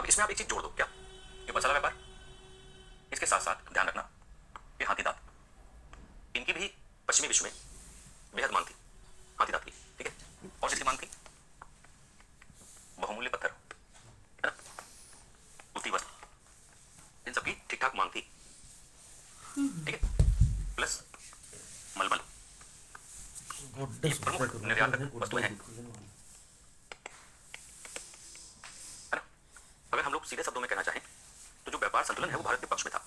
इसमें आप एक चीज जोड़ दो, क्या ये मसाला व्यापार, इसके साथ साथ ध्यान रखना ये हाथी दांत, इनकी भी पश्चिमी विश्व में बेहद मांग थी, हाथी दांत की, ठीक है। और किसकी मांग थी? बहुमूल्य पत्थर, है ना, सूती वस्त्र, इन सबकी ठीक ठाक मांग थी, ठीक है। प्लस मलमल, ये प्रमुख निर्यातक वस्तुएं हैं, है ना। अगर हम लोग सीधे शब्दों में कहना चाहें तो जो व्यापार संतुलन है वो भारत के पक्ष में था,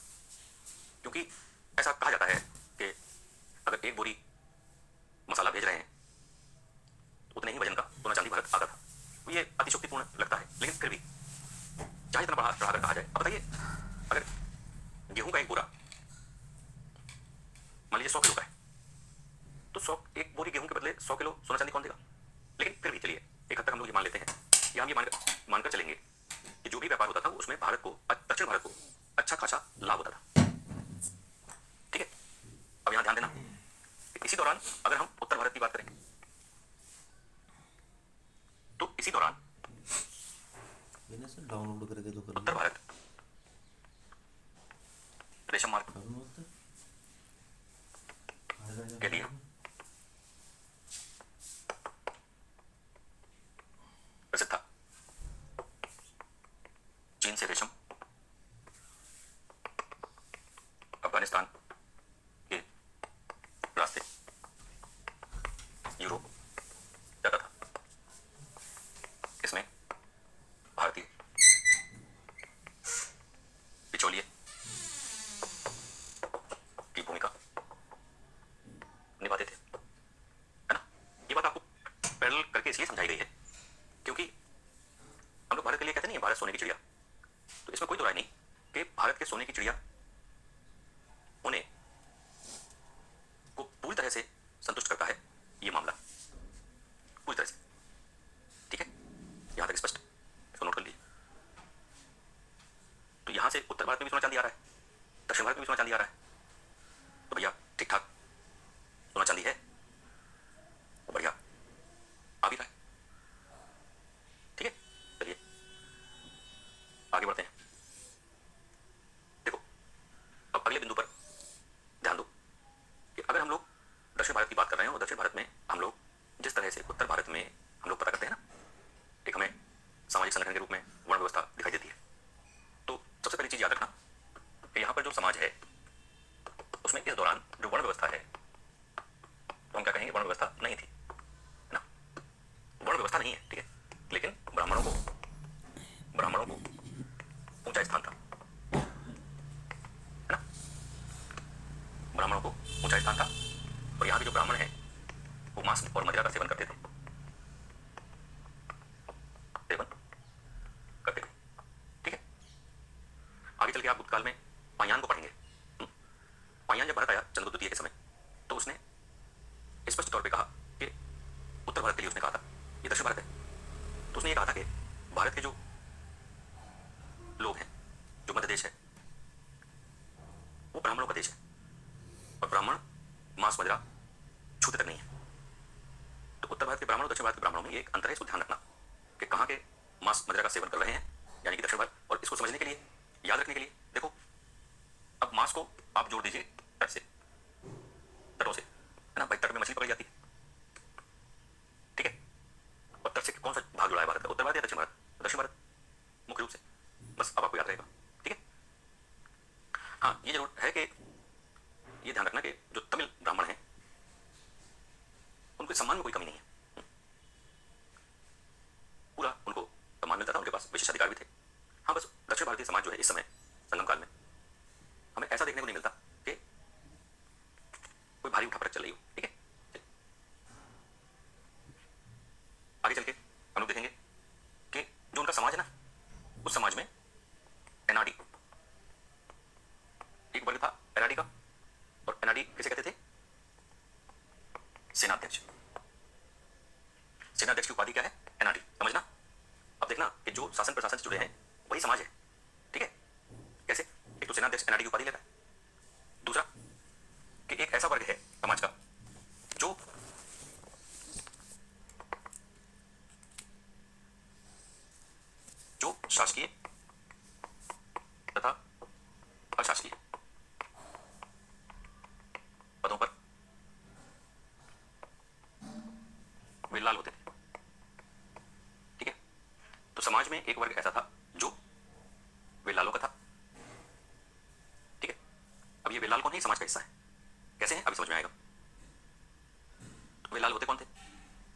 क्योंकि ऐसा कहा जाता है कि अगर एक बोरी मसाला भेज रहे हैं तो उतने ही वजन का सोना चांदी भारत आता था। तो ये अतिशोक्तिपूर्ण लगता है, लेकिन फिर भी चाहे इतना बढ़ा चढ़ाकर कहा जाए। अब बताइए, अगर गेहूं का एक बोरा मान लीजिए 100 किलो का है, तो 100 एक बोरी गेहूं के बदले 100 किलो सोना चांदी कौन देगा? लेकिन फिर भी चलिए एक हद तक हम लोग ये मान लेते हैं, या हम ये मानकर चलेंगे कि जो भी व्यापार होता था उसमें भारत को, दक्षिण भारत को अच्छा खासा लाभ होता था, ठीक है। अब यहां ध्यान देना, इसी दौरान अगर हम उत्तर भारत की बात करें तो इसी दौरान डाउनलोड करके तो कर उत्तर भारत रेशम मार्ग के लिए प्रसिद्ध था। चीन से रेशम अफगानिस्तान के रास्ते यूरोप जाता था। इसमें भारतीय बिचौलिए की भूमिका निभाते थे, है ना। ये बात आपको पैरेलल करके इसलिए समझाई गई है क्योंकि हम लोग भारत के लिए कहते नहीं है भारत सोने की चिड़िया, तो इसमें कोई दो राय नहीं कि भारत के सोने की चिड़िया होने को पूरी तरह से संतुष्ट करता है ये मामला, पूरी तरह से, ठीक है। यहां तक स्पष्ट, इसको नोट कर लीजिए। तो यहां से उत्तर भारत में भी सोना चांदी आ रहा है, दक्षिण भारत में भी सोना चांदी आ रहा है, तो भैया ठीक ठाक सोना चांदी है, बढ़िया आ भी रहा है, ठीक है। चलिए आगे बढ़ते हैं। देखो अब अगले बिंदु पर ध्यान दो कि अगर हम लोग दक्षिण भारत की बात कर रहे हैं और दक्षिण भारत में हम लोग जिस तरह से उत्तर भारत में हम लोग पता करते हैं ना, एक हमें सामाजिक संगठन के रूप में वर्ण व्यवस्था दिखाई देती है, तो सबसे पहली चीज याद रखना कि यहाँ पर जो समाज है उसमें इस दौरान जो वर्ण व्यवस्था है तो हम क्या कहेंगे, वर्ण व्यवस्था नहीं थी, है ना, वर्ण व्यवस्था नहीं है, ठीक है। लेकिन ब्राह्मणों को ऊंचा स्थान था, है ना, ब्राह्मणों को ऊंचा स्थान था। और यहाँ के जो ब्राह्मण हैं वो मांस और मदिरा का सेवन करते थे, ठीक है। आगे चल के आप भूतकाल में पायान को पढ़ेंगे। पायान जब भारत आया चंद्रगुप्त द्वितीय के समय, तो उसने स्पष्ट तौर पे कहा कि उत्तर भारत के लिए उसने कहा था, ये दक्षिण भारत है, तो उसने ये कहा था कि भारत के जो लोग हैं, जो मध्य देश है, वो ब्राह्मणों का देश है और ब्राह्मण मांस मदिरा छूते तक नहीं है। तो उत्तर भारत के ब्राह्मण और दक्षिण भारत के ब्राह्मणों में एक अंतर है, इसको ध्यान रखना कि कहाँ के मांस मदिरा का सेवन कर रहे हैं, यानी कि दक्षिण भारत। और इसको समझने के लिए, याद रखने के लिए, देखो अब मांस को आप जोड़ दीजिए तट से, तटों से, है ना भाई, तट में मछली पकड़ी जाती है, ठीक है। और तट से कौन सा भाग जुड़ा है भारत का, उत्तर भारत या दक्षिण भारत? दक्षिण भारत मुख्य रूप से, बस अब आपको याद रहेगा, ठीक है। हाँ ये जरूर है कि ये ध्यान रखना कि जो तमिल ब्राह्मण हैं उनके सम्मान में कोई कमी नहीं है, पूरा उनको सम्मान मिलता था, उनके पास विशेष अधिकार भी थे। हाँ बस दक्षिण भारतीय समाज जो है इस समय संगम काल में हमें ऐसा देखने को नहीं मिलता कि कोई भारी उठापटक चल रही हो, ठीक है। आगे चल के हम लोग देखेंगे कि जो उनका समाज है ना, उस समाज में एनआरडी एक वर्ग था, एनआरडी का। और एनआरडी किसे कहते थे? सेनाध्यक्ष। सेनाध्यक्ष की उपाधि क्या है? एनआरडी, समझना। अब देखना कि जो शासन प्रशासन से जुड़े हैं वही समाज है, ठीक है। कैसे? एक तो सेनाध्यक्ष एनआरडी की उपाधि लेता है, दूसरा कि एक ऐसा वर्ग है समाज का जो शासकीय में एक वर्ग ऐसा था जो वेलालों का था। ठीक है, अब ये वेलाल कौन है? समाज का हिस्सा है। कैसे है अभी समझ में आएगा। तो वेलाल होते कौन थे?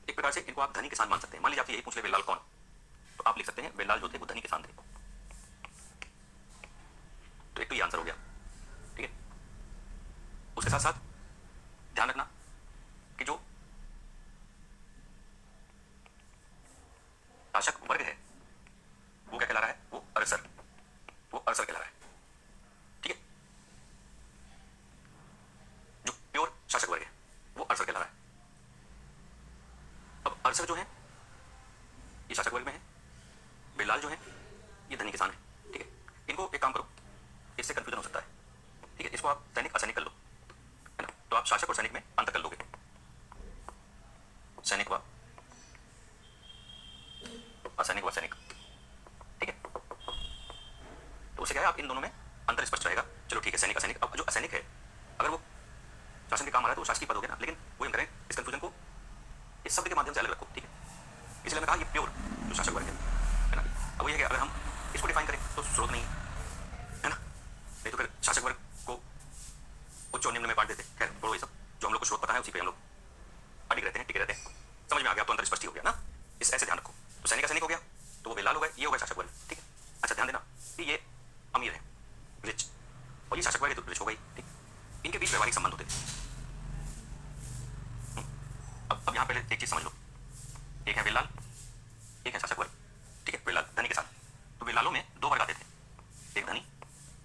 एक प्रकार से इनको आप धनी किसान मान सकते हैं। मान लीजिए आपसे यही पूछ ले वेलाल कौन, तो आप लिख सकते हैं वेलाल जो थे वो धनी किसान थे। तो एक तो ये आंसर हो गया। ठीक है, उसके साथ साथ ध्यान रखना कि जो शासक वर्ग है वो क्या कहला रहा है? वो अरसर, वो अरसर कहला रहा है। ठीक है, जो प्योर शासक वर्ग है वो अरसर कहला रहा है। अब अरसर जो है ये शासक वर्ग में है, बेलाल जो है ये धनी किसान है। ठीक है, इनको एक काम करो, इससे कंफ्यूजन हो सकता है। ठीक है, इसको आप सैनिक असैनिक कर लो, है ना? तो आप शासक और सैनिक में अंतर कर लोगे। सैनिक व असैनिक व सैनिक। ठीक है, तो उससे क्या है, आप इन दोनों में अंतर स्पष्ट रहेगा। चलो ठीक है, सैनिक असैनिक। अब जो असैनिक है अगर वो शासन के काम आ रहा है तो वो शासकीय पद हो गया ना, लेकिन वो हम करें इस कंफ्यूजन को इस शब्द के माध्यम से अलग रखो। ठीक है, इसलिए मैं कहा ये प्योर जो शासक वर्ग है ना। अब वो ये है कि अगर हम इसको डिफाइन करें तो स्रोत नहीं है ना, नहीं तो फिर शासक वर्ग को उच्च और निम्न में बांट देते। खैर छोड़ो ये सब, जो हम लोग को स्रोत पता है उसी पे हम लोग अडिग रहते हैं, टिके रहते हैं। समझ में आ गया? तो अंतर स्पष्ट ही हो गया ना, इस ऐसे ध्यान रखो। तो सैनिक असैनिक हो गया, तो वो वेलाल हो गए, ये हो गया शासक वर्ग। ठीक है, अच्छा ध्यान देना कि ये अमीर है, रिच, और ये शासक वर्ग है तो रिच हो गई। ठीक, इनके बीच व्यवहारिक संबंध होते थे। अब यहाँ पहले एक चीज समझ लो, एक है वेलाल, एक है शासक वर्ग। ठीक है, वेलाल धनी किसान। तो वेलालों में दो वर्ग आते थे, एक धनी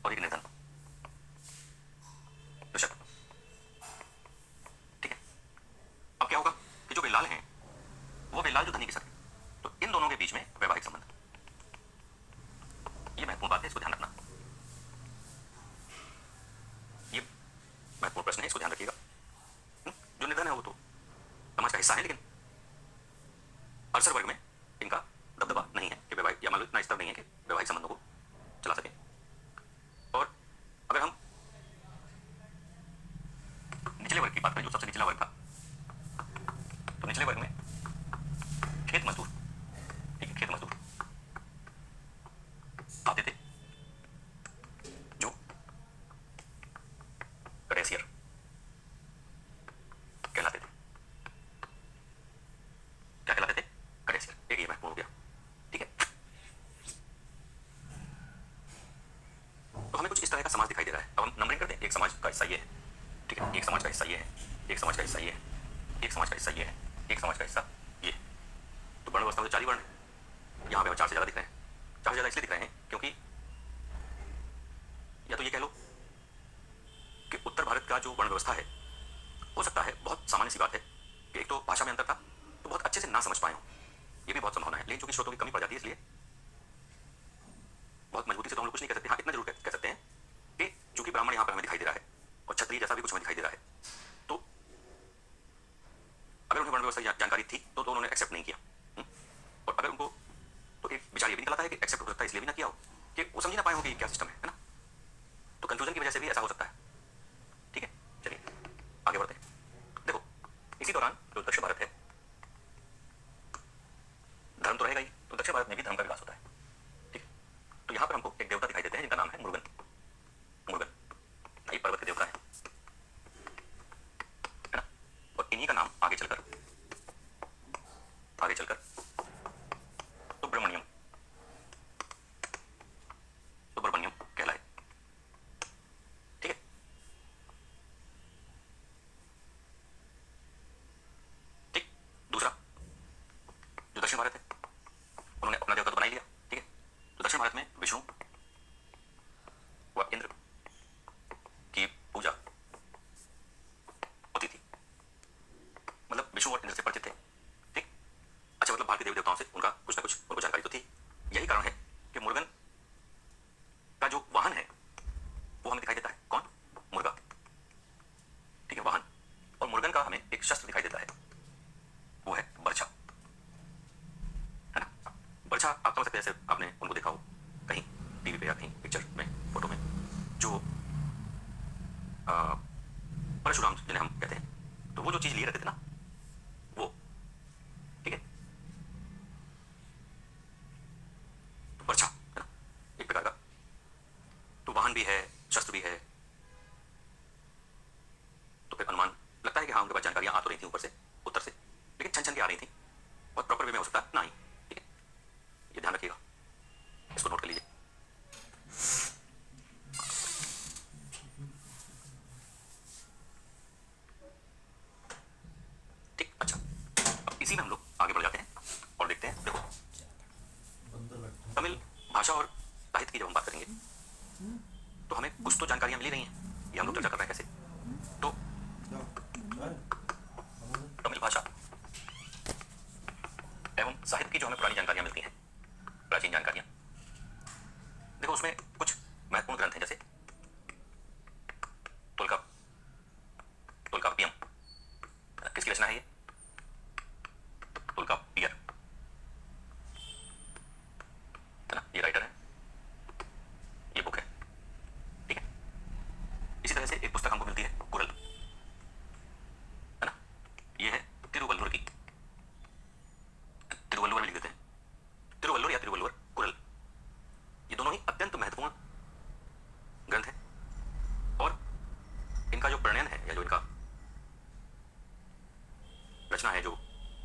और एक निर्धन। बेशक। ठीक है, अब क्या होगा कि जो वेलाल हैं वो वेलाल जो धनी किसान है, तो इन दोनों के बीच में वैवाहिक संबंध, ये महत्वपूर्ण बात है, इसको ध्यान रखना। ये महत्वपूर्ण प्रश्न है, इसको ध्यान रखिएगा। जो निर्धन है वो तो समाज का हिस्सा है, लेकिन अरसर वर्ग में इनका दबदबा नहीं है कि वैवाहिक, या मान लो इतना स्तर नहीं है कि वैवाहिक संबंधों को चला सके। और अगर हम निचले वर्ग की बात करें, जो सबसे निचला वर्ग था, तो निचले वर्ग में खेत मजदूर, ठीक है, खेत मजदूर आते थे जो करेसियर कहलाते थे। क्या कहलाते थे? करेसियर। एक ये महत्वपूर्ण हो गया। ठीक है, तो हमें कुछ इस तरह का समाज दिखाई दे रहा है। अब हम नंबरिंग करते हैं। एक समाज का हिस्सा ये है, ठीक है, एक समाज का हिस्सा ये है, एक समाज का हिस्सा ये है, एक समाज का हिस्सा ये है, एक समाज का हिस्सा ये। तो वर्ण व्यवस्था में 4 ही वर्ण है, यहाँ पे 4 से ज्यादा दिख रहे हैं। 4 से ज्यादा इसलिए दिख रहे हैं क्योंकि या तो ये कह लो कि उत्तर भारत का जो वर्ण व्यवस्था है, हो सकता है बहुत सामान्य सी बात है कि एक तो भाषा में अंतर था तो बहुत अच्छे से ना समझ पाए हो, ये भी बहुत संभावना है। लेकिन चूंकि स्रोतों की कमी पड़ जाती है इसलिए बहुत मजबूती से तो हम लोग कुछ नहीं कह सकते। हाँ इतना जरूर कह सकते हैं कि चूंकि ब्राह्मण यहाँ पर हमें दिखाई दे रहा है और क्षत्रिय जैसा भी कुछ हमें दिखाई दे रहा है, तो अगर उन्हें वर्ण व्यवस्था की जानकारी थी तो उन्होंने एक्सेप्ट नहीं किया। और अगर उनको, तो एक विचार ये भी निकलता है कि एक्सेप्ट हो सकता है इसलिए भी ना किया हो कि वो समझ ना पाए हो कि क्या सिस्टम है ना। तो कंफ्यूजन की वजह से भी ऐसा हो सकता है। ठीक है, चलिए आगे बढ़ते हैं। देखो इसी दौरान जो दक्षिण भारत है, धर्म तो रहेगा ही, तो दक्षिण भारत में भी धर्म का विकास होता है। ठीक, तो यहाँ पर हमको एक देवता दिखाई देते हैं जिनका नाम है मुरुगन। मुरुगन ये पर्वत के देवता है ना, और इन्हीं का नाम आगे चलकर सुब्रमण्यम, सुब्रमण्यम कहलाए। ठीक है, ठीक, दूसरा जो दक्षिण भारत है उन्होंने अपना देवता तो बना ही लिया। ठीक है, तो दक्षिण भारत में विष्णु व इंद्र की पूजा होती थी, मतलब विष्णु और इंद्र से परिचित थे। ठीक, अच्छा मतलब भारतीय देवी देवताओं से उनका कुछ ना कुछ उनको जानकारी तो थी। यही कारण है कि मुरुगन का जो वाहन है वो हमें दिखाई देता है। कौन? मुर्गा। ठीक है, वाहन। और मुरुगन का हमें एक शस्त्र दिखाई देता है, वो है बर्छा, है ना। बर्छा आप समझ सकते हैं, जैसे आपने उनको देखा हो कहीं टीवी पे या कहीं पिक्चर में, फोटो में, जो परशुराम जिन्हें हम कहते हैं, तो वो जो चीज लिए रहते थे ना वो। ठीक है, धन भी है, शस्त्र भी है, तो फिर अनुमान लगता है कि हाँ उनके पास जानकारियां आ तो रही थी ऊपर से, उत्तर से, लेकिन छन छन के आ रही थी और प्रॉपर वे में हो सकता ना ही। ठीक है, ये ध्यान रखिएगा, इसको नोट कर लीजिए। ठीक, अच्छा, अब इसी में हम लोग आगे बढ़ जाते हैं और देखते हैं। देखो, तमिल भाषा और साहित्य की जब हम बात करेंगे तो हमें कुछ तो जानकारियां मिली रही हैं, ये हम लोग चर्चा कर रहे हैं कैसे। तो तमिल भाषा एवं साहित्य की जो हमें पुरानी जानकारियां मिलती हैं, प्राचीन जानकारियां, देखो उसमें कुछ महत्वपूर्ण ग्रंथ हैं जैसे तुलका तुलकापियम, किसकी रचना है ये? तुलकापियर, है ना, ये राइटर है, ये बुक है। ठीक है, इसी तरह से एक पुस्तक हमको मिलती है कुरल, है ना, ये है तिरुवल्लुवर की, तिरुवल्लुवर भी लिख देते हैं, तिरुवल्लुवर या तिरुवल्लुवर कुरल, ये दोनों ही अत्यंत महत्वपूर्ण ग्रंथ है और इनका जो प्रणयन है या जो इनका रचना है, जो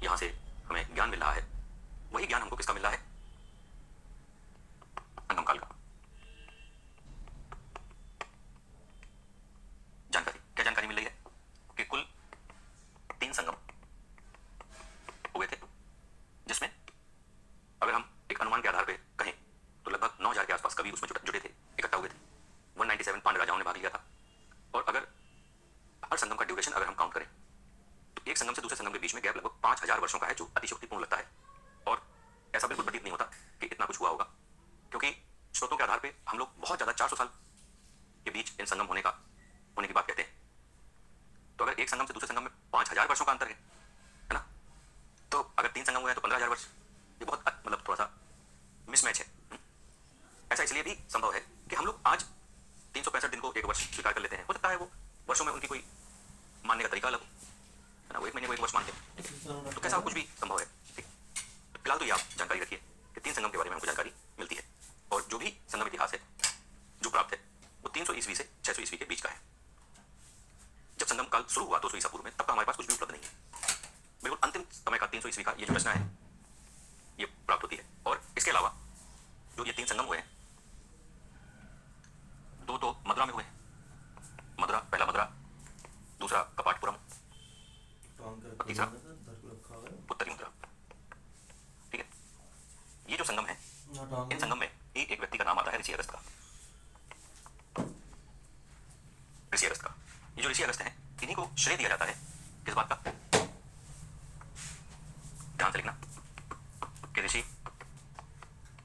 यहां से हमें ज्ञान मिल रहा है, वही ज्ञान हमको किसका मिल रहा है? संगम काल का। जानकारी, क्या जानकारी मिल रही है कि कुल 3 संगम हुए थे, जिसमें अगर हम एक अनुमान के आधार पे कहें तो लगभग 9,000 के आसपास कवि उसमें जुटे थे, इकट्ठा हुए थे। 197 पांड्य राजाओं ने भाग लिया था। और अगर हर संगम का ड्यूरेशन अगर हम काउंट करें तो एक संगम से दूसरे संगम के बीच में गैप लगभग 5,000 वर्षों का है, जो अतिशयोक्तिपूर्ण लगता है और ऐसा बिल्कुल प्रतीत नहीं होता कि इतना कुछ हुआ होगा, क्योंकि स्रोतों के आधार पे हम लोग बहुत ज्यादा 400 साल के बीच इन संगम होने की बात कहते हैं। तो अगर एक संगम से दूसरे संगम में 5,000 वर्षों का अंतर है ना, तो अगर 3 संगम हुए हैं तो 15,000 वर्ष, ये बहुत मतलब थोड़ा सा मिसमैच है। ऐसा इसलिए भी संभव है कि हम लोग आज 365 दिन को एक वर्ष स्वीकार कर लेते हैं, हो सकता है वो वर्षों में उनकी कोई मानने का तरीका अलग हो, है ना, वो एक महीने को एक वर्ष मानते हैं, तो कैसा कुछ भी संभव है। ठीक, तो फिलहाल तो ये आप जानकारी रखिए कि 3 संगम के बारे में हमको जानकारी मिलती है और जो भी संगम इतिहास है जो प्राप्त है वो 300 ईस्वी से 600 ईस्वी के बीच का है। जब संगम काल शुरू हुआ 200 ईसा पूर्व में, तब का हमारे पास कुछ भी उपलब्ध नहीं है। बिल्कुल अंतिम समय का 300 ईस्वी का ये जो रचना है ये प्राप्त होती है। और इसके अलावा जो ये 3 संगम हुए हैं, 2 तो मदुरा में हुए हैं, मदुरा, पहला मदुरा, दूसरा कपाटपुरम, और तीसरा उत्तरी मदुरा। ठीक है, ये जो संगम है, इन संगम में एक व्यक्ति का नाम आता है ऋषि अगस्त का। ऋषि अगस्त का, ये जो ऋषि अगस्त हैं, इन्हीं को श्रेय दिया जाता है किस बात का? ध्यान से लिखना कि ऋषि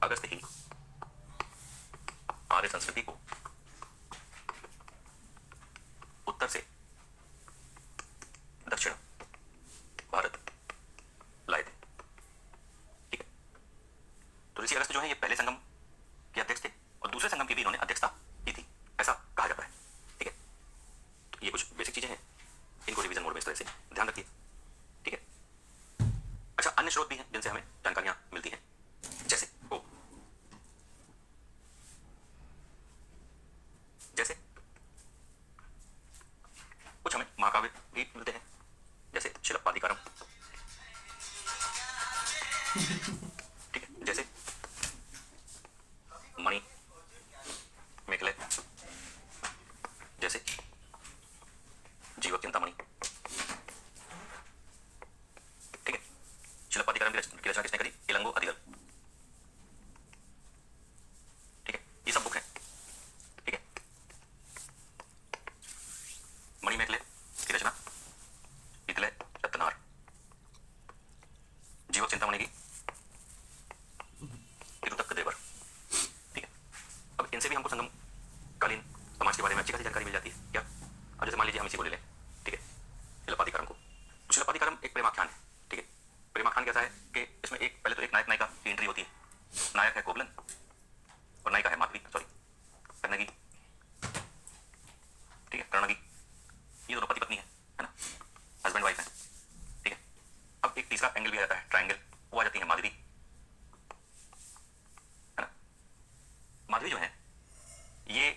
अगस्त ही आर्य संस्कृति को उत्तर से दक्षिण भारत लाए थे। ठीक है, तो ऋषि अगस्त जो है ये पहले संगम के अध्यक्ष थे और दूसरे संगम की भी इन्होंने अध्यक्षता की थी, ऐसा कहा जाता है। ठीक है, तो ये कुछ बेसिक चीजें हैं, इनको रिवीजन मोड में इस तरह से ध्यान रखिए। ठीक है, अच्छा, अन्य स्रोत भी हैं जिनसे हमें जानकारियां मिलती हैं, जैसे जैसे कुछ हमें महाकाव्य भी मिलते हैं, जैसे शिलप्पाधिकारम। ठीक है, जैसे मणि मेखले, जैसे जीवक चिंतामणि। ठीक है, शिलप्पाधिकारम की रचना किसने करी? इलंगो अधिगल। ठीक है, ये सब बुक है। ठीक है, मणि मेखले की रचना इतले रत्नार, जीवक चिंतामणि की तिरुतक्क देवर। ठीक है, अब इनसे भी हमको संगम कालीन समाज के बारे में अच्छी खासी जानकारी मिल जाती है। क्या? अब जैसे मान लीजिए हम इसी को ले लें, ठीक है, शिलप्पाधिकारम को, तो शिलप्पाधिकारम एक प्रेमाख्यान है। ठीक है, प्रेमाख्यान कैसा है कि इसमें एक पहले तो एक नायक नायिका की एंट्री होती है। नायक है कोबलन और नायिका है माधवी, सॉरी कन्नगी। ठीक है, कर्णगी, ये दोनों पति पत्नी है ना, हस्बैंड वाइफ है। ठीक है, अब एक तीसरा एंगल भी आ जाता है, ट्रायंगल, वो आ जाती है माधवी, है ना। माधवी जो है ये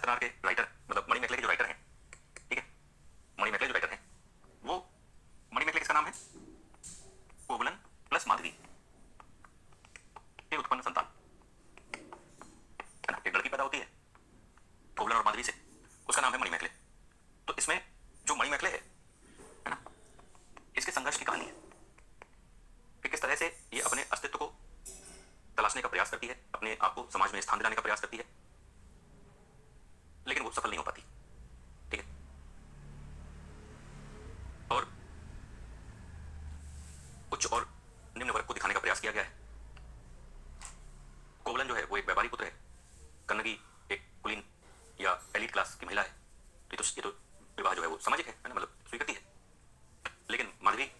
नटवरत्नार के राइटर मतलब मणि मैकले के जो राइटर हैं, ठीक है, मणि मैकले जो राइटर हैं वो, मणि मैकले किसका नाम है? कोवलन प्लस माधवी के उत्पन्न संतान है ना, एक लड़की पैदा होती है कोवलन और माधवी से, उसका नाम है मणि मैकले। तो इसमें जो मणि मैकले है ना, इसके संघर्ष की कहानी है कि किस तरह से ये अपने अस्तित्व को तलाशने का प्रयास करती है, अपने आप को समाज में स्थान दिलाने का प्रयास करती है, लेकिन वो सफल नहीं हो पाती, ठीक है। और उच्च और निम्न वर्ग को दिखाने का प्रयास किया गया है। कोवलन जो है वो एक व्यापारी पुत्र है, कन्नगी एक कुलीन या एलिट क्लास की महिला है, ये तो विवाह जो है वो सामाजिक है ना, मतलब स्वीकृति है। लेकिन माधवी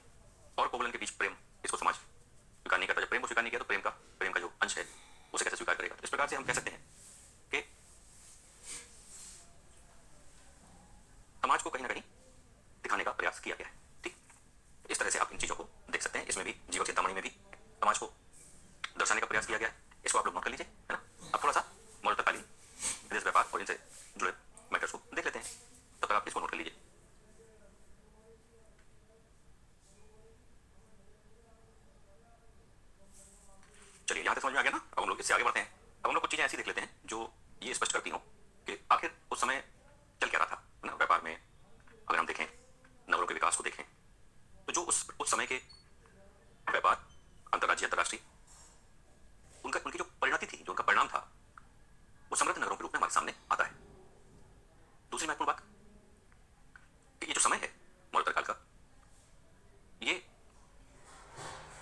और कोवलन के बीच प्रेम, इसको समाज स्वीकार नहीं करता। जब प्रेम को स्वीकार नहीं किया तो प्रेम का जो अंश है उसे कैसे स्वीकार करेगा? इस प्रकार से हम कह सकते हैं कि समाज को कहीं ना कहीं दिखाने का प्रयास किया गया है, ठीक। इस तरह से आप इन चीजों को देख सकते हैं। इसमें भी जीवक चिंतामणि में भी समाज को दर्शाने का प्रयास किया गया है। इसको आप लोग नोट कर लीजिए, है ना। अब थोड़ा सा मौलिकताकालीन विदेश व्यापार और इनसे जुड़े मैटर्स को देख लेते हैं, तब तक आप इसको नोट कर लीजिए। चलिए, यहां तक समझ में आ गया ना। अब हम लोग इससे आगे बढ़ते हैं। अब हम लोग कुछ चीजें ऐसी देख लेते हैं जो ये स्पष्ट करती हो कि आखिर उस समय चल क्या रहा था ना व्यापार में। अगर हम देखें, नगरों के विकास को देखें, तो जो उस समय के व्यापार अंतर्राज्यीय अंतर्राष्ट्रीय उनकी जो परिणति थी, जो उनका परिणाम था, वो समृद्ध नगरों के रूप में हमारे सामने आता है। दूसरी महत्वपूर्ण बात कि ये जो समय है मौर्य काल का, ये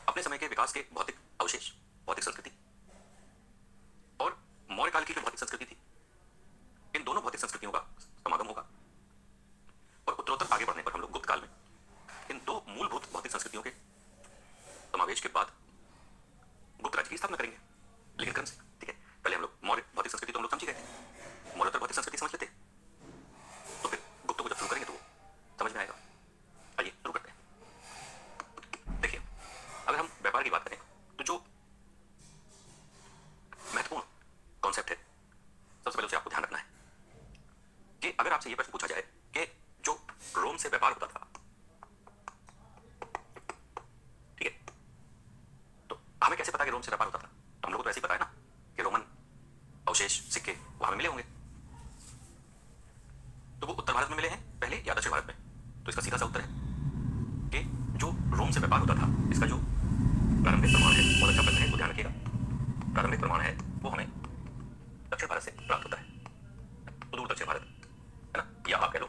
अपने समय के विकास के भौतिक अवशेष, भौतिक संस्कृति और मौर्य काल की जो भौतिक संस्कृति थी, इन दोनों भौतिक संस्कृतियों का समागम होगा। और उत्तरोत्तर आगे बढ़ने पर हम लोग गुप्त काल में इन दो मूलभूत भौतिक संस्कृतियों के समावेश के बाद गुप्त राज्य की स्थापना करेंगे, लेकिन क्रम से, ठीक है। पहले हम लोग मौर्य भौतिक संस्कृति तो हम लोग समझ गए थे, मौर्योत्तर भौतिक संस्कृति समझ लेते हैं, तो फिर गुप्त को जब शुरू करेंगे तो समझ में आएगा। आइए शुरू करते हैं। देखिए, अगर हम व्यापार की बात करें तो जो महत्वपूर्ण कॉन्सेप्ट है, सबसे पहले उसे आपको ध्यान रखना है कि अगर आपसे यह प्रश्न पूछा जाए कि जो रोम से व्यापार होता था, ठीक है, तो हमें कैसे पता कि रोम से व्यापार होता था? तो हम लोगों को तो ऐसे ही पता है ना कि रोमन अवशेष, सिक्के वहां में मिले होंगे। तो वो उत्तर भारत में मिले हैं पहले या दक्षिण भारत में? तो इसका सीधा सा उत्तर है कि जो रोम से व्यापार होता था, इसका जो प्रारंभिक प्रमाण है, बहुत अच्छा प्रश्न है, तो ध्यान रखिएगा। प्रारंभिक प्रमाण है वो हमें दक्षिण भारत से प्राप्त होता है, तो दूर दक्षिण भारत, है ना, या आप कह लो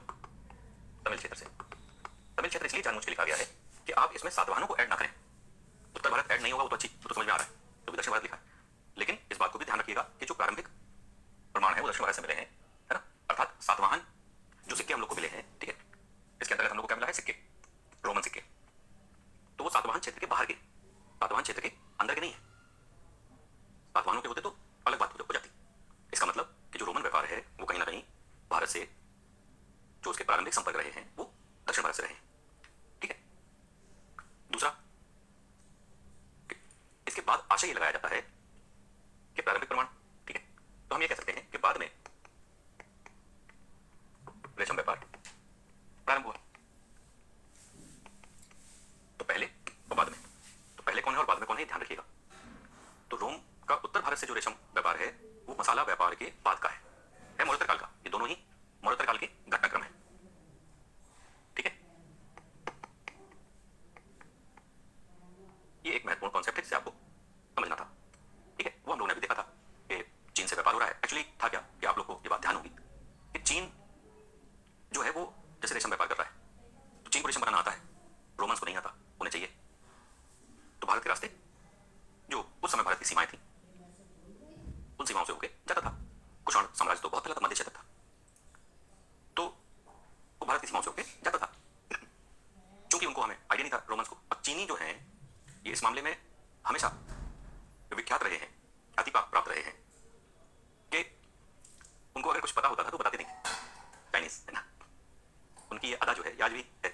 तमिल क्षेत्र से। तमिल क्षेत्र इसलिए जानबूझ के लिखा गया है कि आप इसमें सातवाहनों को ऐड ना करें। उत्तर भारत ऐड नहीं होगा, वो तो अच्छी, तो समझ में आ रहा है, तो भी दक्षिण भारत लिखा है। लेकिन इस बात को भी ध्यान रखिएगा कि जो प्रारंभिक प्रमाण है वो दक्षिण भारत से मिले हैं, है ना, अर्थात सातवाहन जो सिक्के हम लोग को मिले हैं, ठीक है, इसके अंतर्गत हम लोग को क्या मिला है? सिक्के, रोमन सिक्के। तो वो सातवाहन क्षेत्र के बाहर के, सातवाहन क्षेत्र के अंदर के नहीं है। सातवाहनों के होते तो अलग बात हो जाती। इसका मतलब कि जो रोमन व्यापार है वो कहीं ना कहीं भारत से जो उसके प्रारंभिक संपर्क रहे हैं वो दक्षिण भारत से रहे हैं, ठीक है। दूसरा, इसके बाद आशय ये लगाया जाता है कि प्रारंभिक प्रमाण, ठीक है, तो हम ये कह सकते हैं कि बाद में रेशम व्यापार प्रारंभ हुआ। तो पहले और बाद में, तो पहले कौन है और बाद में कौन है, ध्यान रखिएगा। तो रोम का उत्तर भारत से जो रेशम व्यापार है वो मसाला व्यापार के बाद का है मौर्योत्तर काल का। ये दोनों ही मौर्योत्तर काल के घटनाक्रम है, ठीक है। ये एक महत्वपूर्ण कॉन्सेप्ट है जिसे आपको समझना था, ठीक है। वो हम लोगों ने भी देखा था कि चीन से व्यापार हो रहा है। एक्चुअली था क्या कि आप लोग को ये बात ध्यान होगी कि चीन जो है वो जैसे रेशम व्यापार कर रहा है, तो चीन को रेशम बनाना आता है, रोमन्स को नहीं आता, उन्हें चाहिए। तो भारत के रास्ते, जो उस समय भारत की सीमाएं थी, उन सीमाओं से होकर जाता था। कुषाण साम्राज्य तो बहुत पहले तक मध्य क्षेत्र था, तो वो भारत की सीमाओं से होकर जाता था। चूंकि उनको हमें आइडिया नहीं था रोमन्स को, और चीनी जो हैं ये इस मामले में हमेशा विख्यात रहे हैं, ख्याति प्राप्त रहे हैं कि उनको अगर कुछ पता होता था तो बताते नहीं चाइनीज, है ना। उनकी ये अदा जो है आज भी है।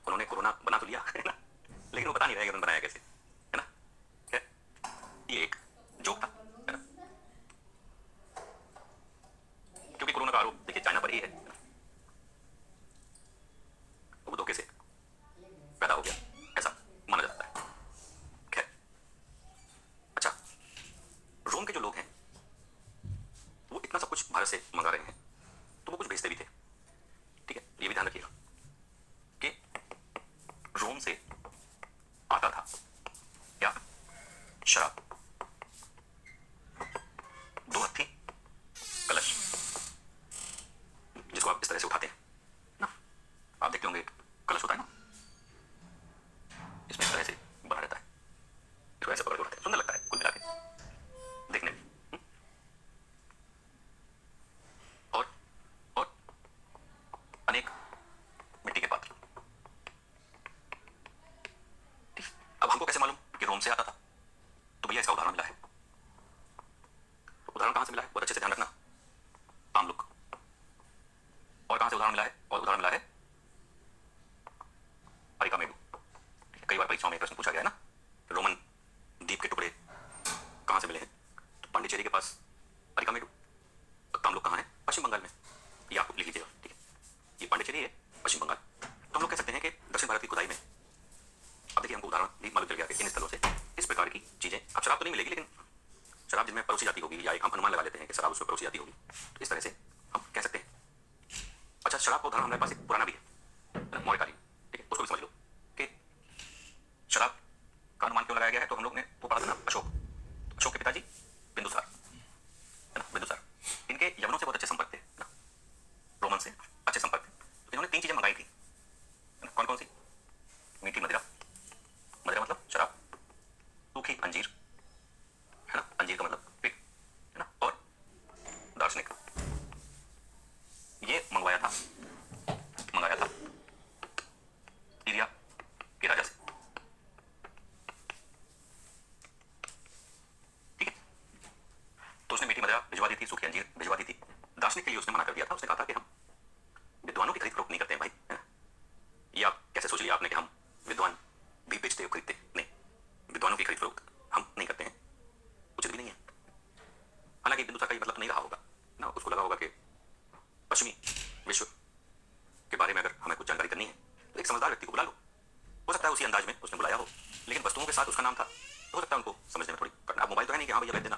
उन्होंने कोरोना बना तो लिया, है ना, लेकिन वो बता नहीं रहे कि उन्होंने बनाया कैसे, है ना। ये एक जोक था, है ना। वो कुछ भेजते भी थे, ठीक है। ये भी ध्यान रखिएगा कि रोम से आता था क्या? शराब, दो हत्थी कलश, जिसको आप इस तरह से उठाते हैं ना, आप देखते होंगे कलश होता है ना, इसमें इस तरह से बना रहता है, इसको ऐसे पकड़ के उठाते हैं, सुंदर लगता है कुल मिला के देखने में। और अनेक मिट्टी के पात्र। अब हमको कैसे मालूम कि रोम से आता था? तो भैया इसका उदाहरण मिला है। उदाहरण कहां से मिला है बहुत अच्छे से ध्यान रखना, तामलुक। और कहां से उदाहरण मिला है? और उदाहरण मिला है अरिकामेडू। कई बार परीक्षाओं में प्रश्न पूछा गया है ना, रोमन द्वीप के टुकड़े कहां से मिले हैं? तो पांडिचेरी के पास अरिकामेडू। तामलुक कहां है? पश्चिम बंगाल में। ये आप लिख लीजिएगा, ठीक है। ये पांडिचेरी है, पश्चिम बंगाल। तो हम लोग कह सकते हैं कि दक्षिण भारत की खुदाई में, अब देखिए हमको उदाहरण भी मालूम चल गया कि इन स्थलों से इस प्रकार की चीजें, अब शराब तो नहीं मिलेगी, लेकिन शराब जिनमें परोसी जाती होगी, या एक हम अनुमान लगा लेते हैं कि शराब उसमें परोसी जाती होगी, तो इस तरह से हम कह सकते हैं। अच्छा, शराब का उदाहरण हमारे पास एक पुराना भी है, मौर्यकालीन, ठीक है, उसको भी समझ लो कि शराब का अनुमान क्यों लगाया गया है। तो हम लोग ने वो पढ़ा था ना, अशोक के पिताजी बिंदुसार, है ना, बिंदुसार, इनके यवनों से बहुत अच्छे संपर्क थे ना, रोमन से अच्छे संपर्क थे। तो इन्होंने 3 चीजें मंगाई थी, कौन कौन सी? मीठी मदिरा, मदिरा मतलब शराब, सूखी अंजीर, है ना, अंजीर का मतलब पिग, है ना, और दार्शनिक। ये मंगवाया था सीरिया के राजा से, ठीक है। तो उसने मीठी मदिरा भिजवा दी थी, सूखी अंजीर भिजवा दी थी। दार्शनिक के लिए उसने मना कर दिया था, उसने कहा था कि हम विद्वानों की खरीद फरोख्त नहीं करते हैं भाई, है ना। ये आप कैसे सोच लिया आपने कि हम विद्वान भी बेचते हो खरीदते? नहीं, विद्वानों की खरीद फरोख्त हम नहीं करते हैं, उचित भी नहीं है। हालांकि बिंदुसार का ये मतलब नहीं रहा होगा ना, उसको लगा होगा कि पश्चिमी विश्व के बारे में अगर हमें कुछ जानकारी करनी है तो एक समझदार व्यक्ति को बुला लो। हो सकता है उसी अंदाज में उसने बुलाया हो, लेकिन वस्तुओं के साथ उसका नाम था, तो हो सकता है उनको समझने में थोड़ी कठिनाई। अब मोबाइल तो है नहीं कि हाँ भैया भेज देना,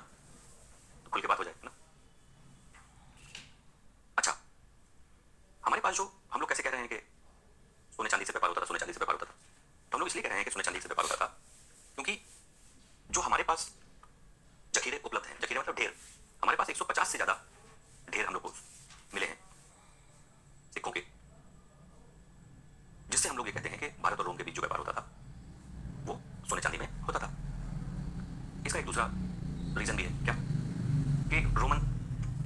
तो खुल के बात हो जाए ना। अच्छा, हमारे पास जो, हम लोग कैसे कह रहे हैं कि सोने चांदी से व्यापार होता था, सोने चांदी से व्यापार होता था, तो हम लोग इसलिए कह रहे हैं कि सोने चांदी से व्यापार होता था क्योंकि जो हमारे पास जखीरे उपलब्ध हैं, जखीरे मतलब ढेर, हमारे पास 150 से ज्यादा ढेर हम लोग को मिले हैं सिक्कों के, जिससे हम लोग ये कहते हैं कि भारत और रोम के बीच जो व्यापार होता था वो सोने चांदी में होता था। इसका एक दूसरा रीजन भी है क्या, कि रोमन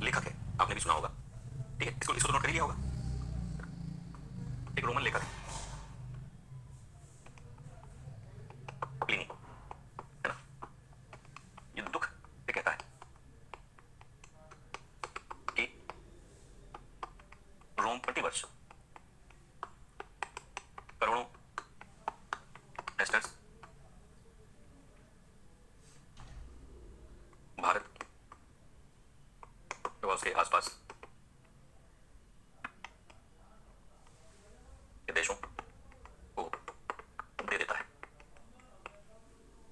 लेखक है, आपने भी सुना होगा, ठीक है, इसको तो नोट कर लिया होगा। एक रोमन लेखक है प्लिनी, है ना, ये दुख ये कहता है कि रोम प्रतिवर्ष करोड़ों एस्टर्स भारत और उसके आसपास के देशों को दे देता है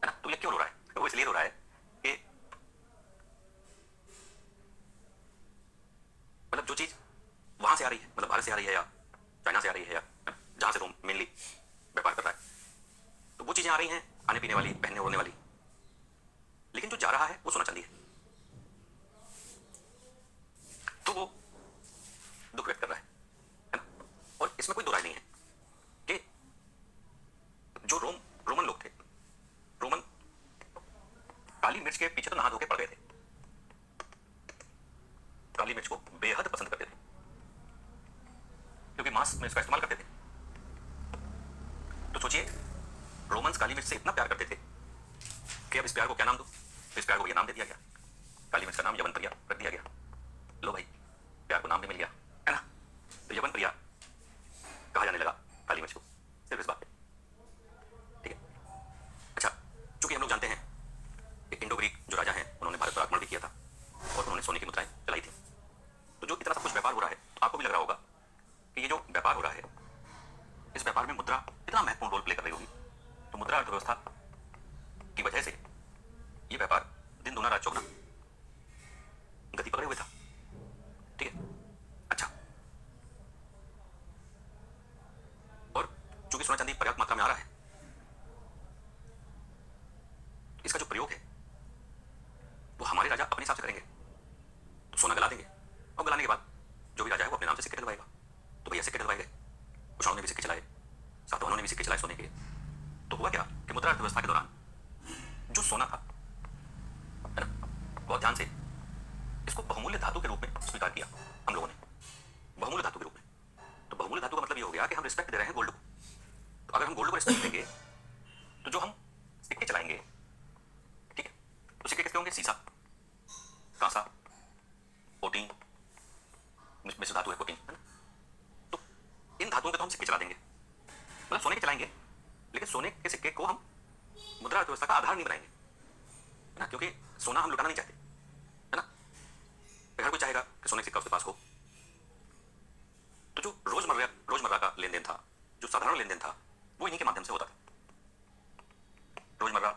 ना। तो ये क्यों रो रहा है? वो इसलिए रो रहा है कि मतलब जो चीज वहां से आ रही है, मतलब भारत से आ रही है या चाइना से आ रही है या जहां से रोम मेनली व्यापार कर रहा है, तो वो चीजें आ रही हैं खाने पीने वाली, पहनने ओढ़ने वाली, लेकिन जो जा रहा है वो सोना चांदी है। तो वो दुख व्यक्त कर रहा है ना। और इसमें कोई दो राय नहीं है कि जो रोमन लोग थे, रोमन काली मिर्च के पीछे तो नहा धो के पड़ गए थे, काली मिर्च को बेहद पसंद करते थे क्योंकि मांस में इसका इस्तेमाल करते थे। तो सोचिए, रोमन्स काली मिर्च से इतना प्यार करते थे कि अब इस प्यार को क्या नाम दो, तो इस प्यार को ये नाम दे दिया गया, काली मिर्च का नाम यवन प्रिया रख दिया गया। लो भाई, प्यार को नाम भी मिल गया, है ना। तो यवन प्रिया कहा जाने लगा काली मिर्च को, सिर्फ इस बात पे, ठीक है। अच्छा, चूंकि हम लोग जानते हैं कि इंडो ग्रीक जो राजा हैं उन्होंने भारत पर आक्रमण भी किया था और उन्होंने सोने की मुद्राएं चलाई थी, तो जो इतना सब कुछ व्यापार हो रहा है, आपको भी लग रहा होगा कि ये जो व्यापार हो रहा है, इस व्यापार में मुद्रा कितना महत्वपूर्ण रोल प्ले कर रही होगी। तो मुद्रा अर्थव्यवस्था की वजह से ये व्यापार दिन दूना रात चौगुना चांदी पर्याप्त मात्रा में आ रहा है, इसका जो प्रयोग है वो हमारे राजा अपने हिसाब से करेंगे। तो सोना गला देंगे और गलाने के बाद जो भी राजा है वो अपने नाम से सिक्के डलवाएगा। तो भैया सिक्के डलवाए गए, कुशाणों ने भी सिक्के चलाए, सातवाहनों ने भी सिक्के चलाए सोने के। तो हुआ क्या कि मुद्रा अर्थव्यवस्था के दौरान जो सोना था, है ना, बहुत ध्यान से इसको बहुमूल्य धातु के रूप में स्वीकार किया हम लोगों ने, बहुमूल्य धातु के रूप में। तो बहुमूल्य धातु का मतलब ये हो गया कि हम रिस्पेक्ट दे रहे हैं गोल्ड को। तो अगर हम गोल्ड को रिस्पेक्ट देंगे तो जो हम सिक्के चलाएंगे, ठीक है, तो सिक्के किसके होंगे? सीसा, कांसा, प्रोटीन, मिश्र धातु है प्रोटीन, है ना। तो इन धातुओं के तो हम सिक्के चला देंगे, मतलब सोने के चलाएंगे, लेकिन सोने के सिक्के को हम मुद्रा अर्थव्यवस्था का आधार नहीं बनाएंगे, है ना, क्योंकि सोना हम लुटाना नहीं चाहते, है ना। हर कोई चाहेगा कि सोने का सिक्का उसके पास हो। तो जो रोजमर्रा का लेन देन था, जो साधारण लेन देन था, वो इन्हीं के माध्यम से होता था। रोजमर्रा